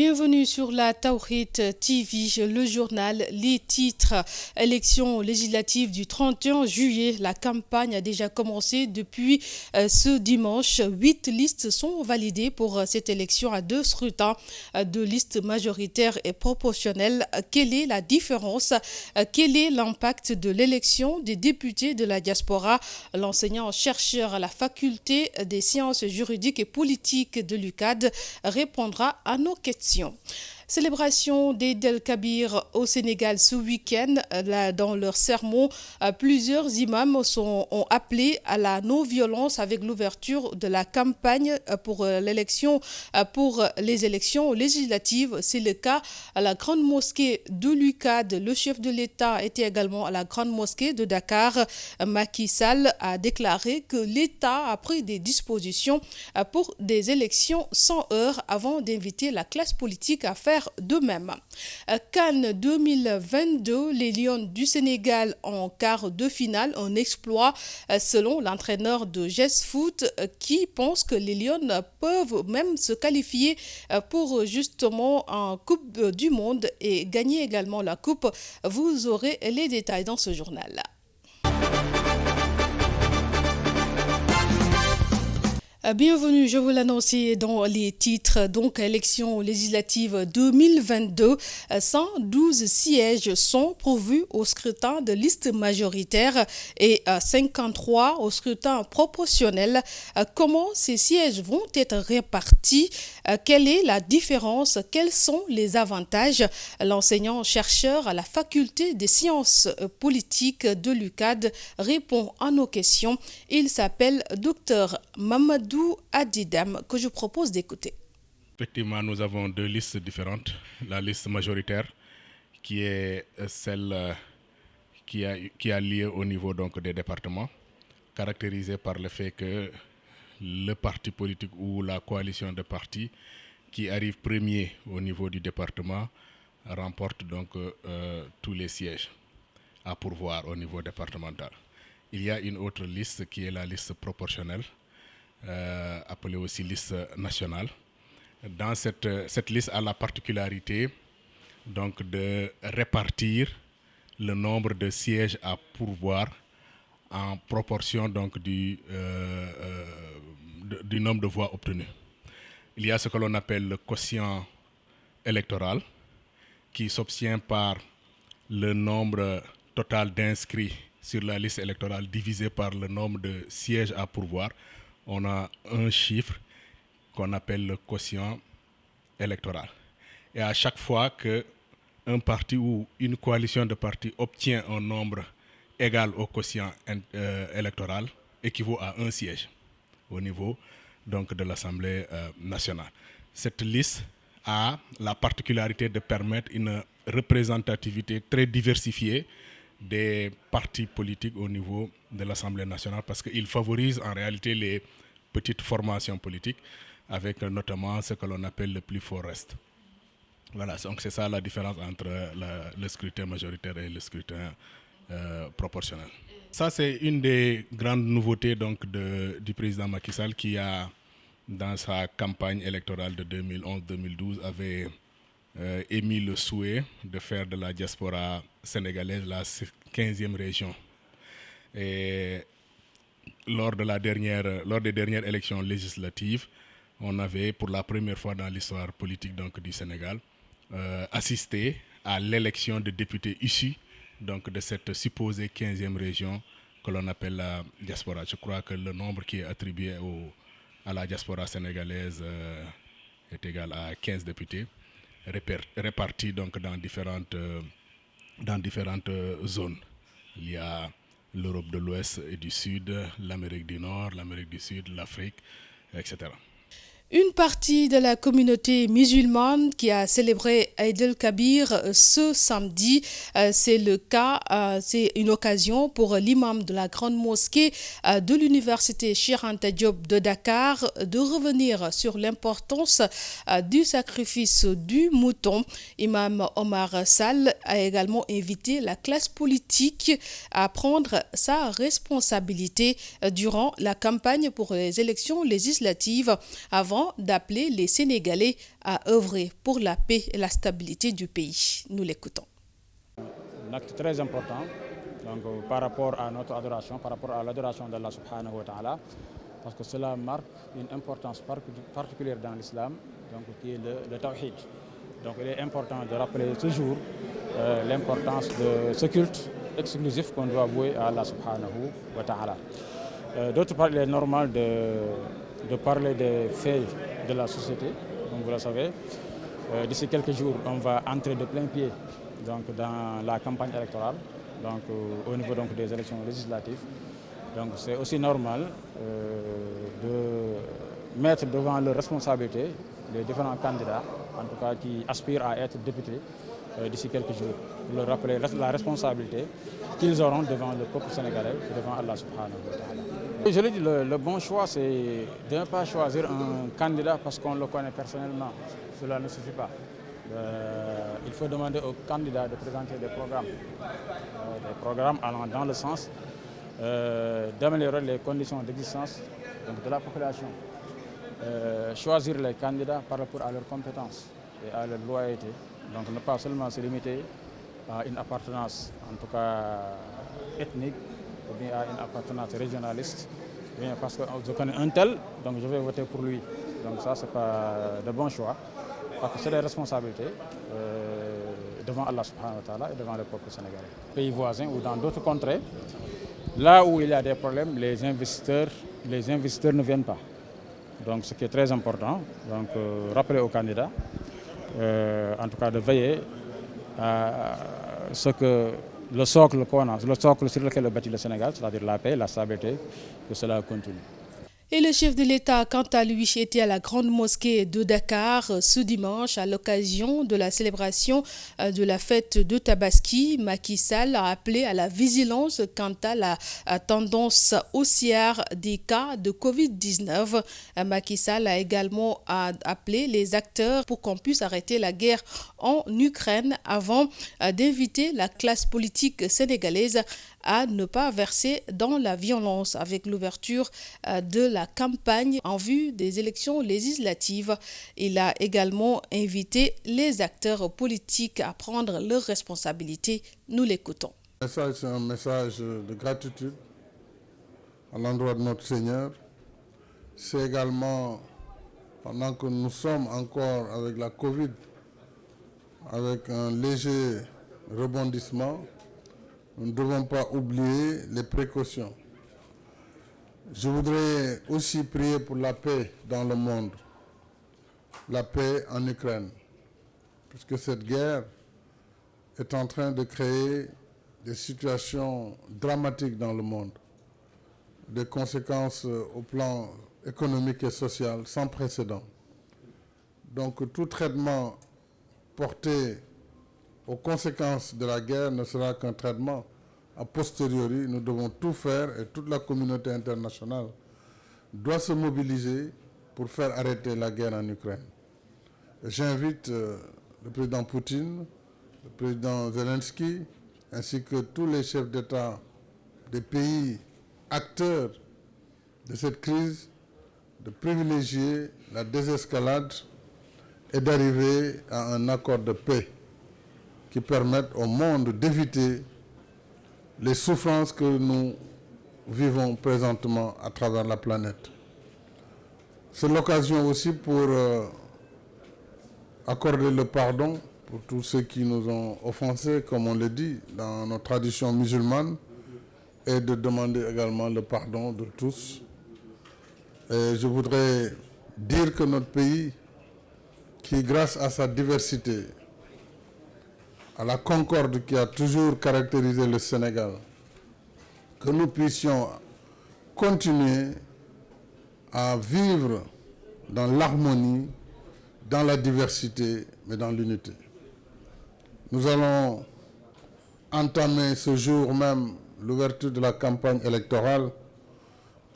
Bienvenue sur la Tawhid TV, le journal, les titres. Élections législatives du 31 juillet. La campagne a déjà commencé depuis ce dimanche. 8 listes sont validées pour cette élection à 2 scrutins, 2 listes majoritaires et proportionnelles. Quelle est la différence? Quel est l'impact de l'élection des députés de la diaspora? L'enseignant-chercheur à la faculté des sciences juridiques et politiques de l'UCAD répondra à nos questions. Célébration d'Eid el-Kabir au Sénégal ce week-end. Dans leur sermon, plusieurs imams ont appelé à la non-violence avec l'ouverture de la campagne pour les élections législatives. C'est le cas à la grande mosquée de l'UCAD. Le chef de l'État était également à la grande mosquée de Dakar. Macky Sall a déclaré que l'État a pris des dispositions pour des élections sans heurts avant d'inviter la classe politique à faire de même. CAN 2022, les Lions du Sénégal en quart de finale, un exploit selon l'entraîneur de GES Foot qui pense que les Lions peuvent même se qualifier pour justement en Coupe du Monde et gagner également la Coupe. Vous aurez les détails dans ce journal. Bienvenue, je vous l'annonçais dans les titres. Donc, élection législative 2022, 112 sièges sont pourvus au scrutin de liste majoritaire et 53 au scrutin proportionnel. Comment ces sièges vont être répartis? Quelle est la différence? Quels sont les avantages? L'enseignant-chercheur à la faculté des sciences politiques de l'UCAD répond à nos questions. Il s'appelle Dr Mamadou Adidam, que je propose d'écouter. Effectivement, nous avons 2 listes différentes. La liste majoritaire, qui est celle qui a lieu au niveau donc des départements, caractérisée par le fait que le parti politique ou la coalition de partis qui arrive premier au niveau du département remporte donc tous les sièges à pourvoir au niveau départemental. Il y a une autre liste qui est la liste proportionnelle, appelée aussi liste nationale. Dans cette liste a la particularité donc de répartir le nombre de sièges à pourvoir en proportion donc du nombre de voix obtenues. Il y a ce que l'on appelle le quotient électoral qui s'obtient par le nombre total d'inscrits sur la liste électorale divisé par le nombre de sièges à pourvoir. On a un chiffre qu'on appelle le quotient électoral. Et à chaque fois qu'un parti ou une coalition de partis obtient un nombre égal au quotient électoral, équivaut à un siège au niveau donc, de l'Assemblée nationale. Cette liste a la particularité de permettre une représentativité très diversifiée des partis politiques au niveau de l'Assemblée nationale parce qu'il favorise en réalité les petites formations politiques avec notamment ce que l'on appelle le plus fort reste. Voilà, donc c'est ça la différence entre le scrutin majoritaire et le scrutin proportionnel. Ça, c'est une des grandes nouveautés donc, du président Macky Sall qui a, dans sa campagne électorale de 2011-2012, avait émis le souhait de faire de la diaspora sénégalaise la 15e région. Et lors des dernières élections législatives, on avait pour la première fois dans l'histoire politique donc, du Sénégal assisté à l'élection de députés issus donc, de cette supposée 15e région que l'on appelle la diaspora. Je crois que le nombre qui est attribué à la diaspora sénégalaise est égal à 15 députés répartis donc, dans différentes zones. Il y a l'Europe de l'Ouest et du Sud, l'Amérique du Nord, l'Amérique du Sud, l'Afrique, etc. Une partie de la communauté musulmane qui a célébré Eid el-Kabir ce samedi, c'est le cas, c'est une occasion pour l'imam de la grande mosquée de l'université Cheikh Anta Diop de Dakar de revenir sur l'importance du sacrifice du mouton. Imam Omar Sall a également invité la classe politique à prendre sa responsabilité durant la campagne pour les élections législatives avant également d'appeler les Sénégalais à œuvrer pour la paix et la stabilité du pays. Nous l'écoutons. Un acte très important donc, par rapport à notre adoration, par rapport à l'adoration d'Allah subhanahu wa ta'ala, parce que cela marque une importance particulière dans l'islam, donc qui est le tawhid. Donc il est important de rappeler toujours l'importance de ce culte exclusif qu'on doit vouer à Allah subhanahu wa ta'ala. D'autre part, il est normal de parler des faits de la société, comme vous le savez. D'ici quelques jours, on va entrer de plein pied donc, dans la campagne électorale, donc, au niveau donc, des élections législatives. Donc c'est aussi normal de mettre devant leurs responsabilités les différents candidats, en tout cas qui aspirent à être députés d'ici quelques jours, pour leur rappeler la responsabilité qu'ils auront devant le peuple sénégalais et devant Allah subhanahu wa ta'ala. Je l'ai dit, le bon choix, c'est de ne pas choisir un candidat parce qu'on le connaît personnellement. Cela ne suffit pas. Il faut demander aux candidats de présenter des programmes allant dans le sens d'améliorer les conditions d'existence de la population. Choisir les candidats par rapport à leurs compétences et à leur loyauté. Donc ne pas seulement se limiter à une appartenance, en tout cas ethnique, ou bien à une appartenance régionaliste, bien parce que je connais un tel, donc je vais voter pour lui. Donc ça, ce n'est pas de bon choix, parce que c'est des responsabilités devant Allah subhanahu wa ta'ala et devant le peuple sénégalais. Pays voisins ou dans d'autres contrées, là où il y a des problèmes, les investisseurs ne viennent pas. Donc ce qui est très important, donc rappeler aux candidats, en tout cas de veiller à ce que le socle qu'on a, le socle sur lequel est bâti le Sénégal, c'est-à-dire la paix, la stabilité, que cela continue. Et le chef de l'État, quant à lui, était à la grande mosquée de Dakar ce dimanche à l'occasion de la célébration de la fête de Tabaski. Macky Sall a appelé à la vigilance quant à la tendance haussière des cas de Covid-19. Macky Sall a également appelé les acteurs pour qu'on puisse arrêter la guerre en Ukraine avant d'inviter la classe politique sénégalaise à ne pas verser dans la violence avec l'ouverture de la campagne en vue des élections législatives. Il a également invité les acteurs politiques à prendre leurs responsabilités. Nous l'écoutons. Le message, c'est un message de gratitude à l'endroit de notre Seigneur. C'est également, pendant que nous sommes encore avec la Covid, avec un léger rebondissement, nous ne devons pas oublier les précautions. Je voudrais aussi prier pour la paix dans le monde, la paix en Ukraine, puisque cette guerre est en train de créer des situations dramatiques dans le monde, des conséquences au plan économique et social sans précédent. Donc tout traitement porté aux conséquences de la guerre ne sera qu'un traitement a posteriori. Nous devons tout faire et toute la communauté internationale doit se mobiliser pour faire arrêter la guerre en Ukraine. J'invite le président Poutine, le président Zelensky, ainsi que tous les chefs d'État des pays acteurs de cette crise de privilégier la désescalade et d'arriver à un accord de paix qui permettent au monde d'éviter les souffrances que nous vivons présentement à travers la planète. C'est l'occasion aussi pour accorder le pardon pour tous ceux qui nous ont offensés, comme on le dit dans nos traditions musulmanes, et de demander également le pardon de tous. Et je voudrais dire que notre pays, qui grâce à sa diversité, à la concorde qui a toujours caractérisé le Sénégal, que nous puissions continuer à vivre dans l'harmonie, dans la diversité, mais dans l'unité. Nous allons entamer ce jour même l'ouverture de la campagne électorale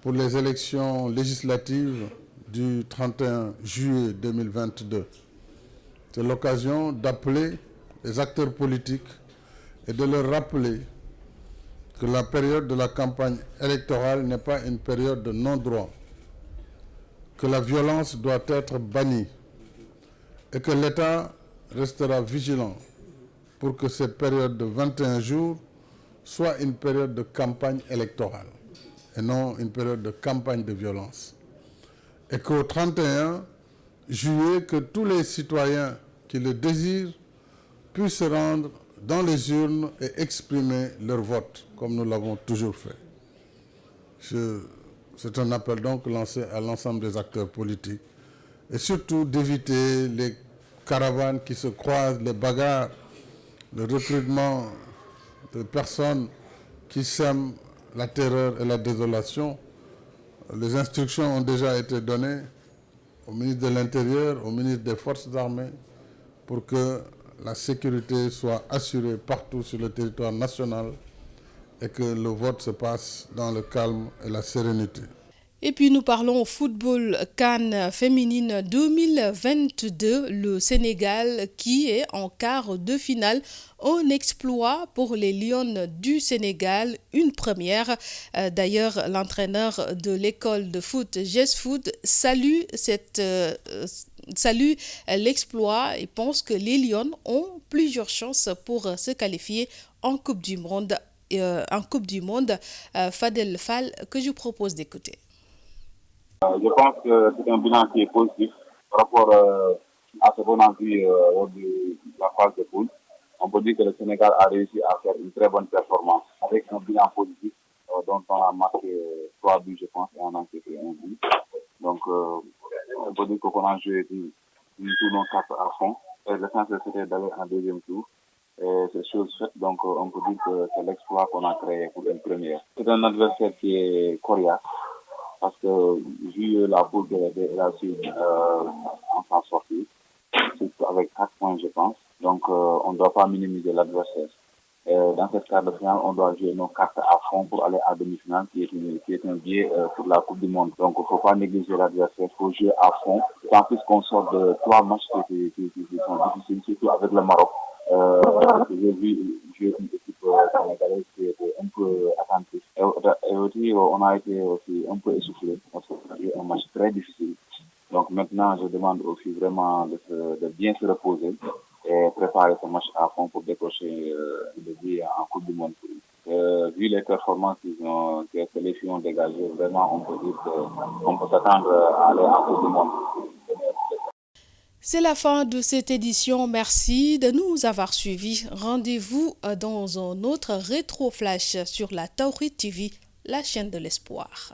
pour les élections législatives du 31 juillet 2022. C'est l'occasion d'appeler les acteurs politiques et de leur rappeler que la période de la campagne électorale n'est pas une période de non-droit. que la violence doit être bannie et que l'État restera vigilant pour que cette période de 21 jours soit une période de campagne électorale et non une période de campagne de violence. Et qu'au 31 juillet, que tous les citoyens qui le désirent puissent se rendre dans les urnes et exprimer leur vote, comme nous l'avons toujours fait. C'est un appel donc lancé à l'ensemble des acteurs politiques et surtout d'éviter les caravanes qui se croisent, les bagarres, le recrutement de personnes qui sèment la terreur et la désolation. Les instructions ont déjà été données au ministre de l'Intérieur, au ministre des Forces armées, pour que la sécurité soit assurée partout sur le territoire national et que le vote se passe dans le calme et la sérénité. Et puis nous parlons au football CAN féminine 2022, le Sénégal qui est en quart de finale. Un exploit pour les Lions du Sénégal, une première. D'ailleurs, l'entraîneur de l'école de foot, GES Foot, salue l'exploit et pense que les Lions ont plusieurs chances pour se qualifier en Coupe du Monde. Fadel Fall, que je propose d'écouter. Je pense que c'est un bilan qui est positif par rapport à ce qu'on a vu lors de la phase de poule. On peut dire que le Sénégal a réussi à faire une très bonne performance avec un bilan positif dont on a marqué 3 buts, je pense, et on a encaissé 1 but. Donc, on peut dire qu'on a joué tous nos cartes à fond. Et l'essentiel, c'était d'aller en deuxième tour. Et c'est chose faite, donc on peut dire que c'est l'exploit qu'on a créé pour une première. C'est un adversaire qui est coriace. Parce que vu la poule de la Suisse en s'en sortir, c'est avec 4 points, je pense. Donc, on ne doit pas minimiser l'adversaire. Dans cette quart de finale, on doit jouer nos cartes à fond pour aller à demi-finale, qui est un biais pour la Coupe du Monde. Donc, il ne faut pas négliger l'adversaire, il faut jouer à fond. En plus qu'on sort de 3 matchs qui sont difficiles, surtout avec le Maroc. J'ai vu jouer une équipe sénégalaise qui était un peu attentive. Et aussi, on a été aussi un peu essoufflé parce qu'on a joué un match très difficile. Donc maintenant, je demande aussi vraiment de bien se reposer et préparer ce match à fond pour décrocher le billet en Coupe du Monde. Vu les performances que les filles ont dégagées, vraiment, on peut dire qu'on peut s'attendre à aller en Coupe du Monde. C'est la fin de cette édition. Merci de nous avoir suivis. Rendez-vous dans un autre rétro-flash sur la Tawhid TV, la chaîne de l'espoir.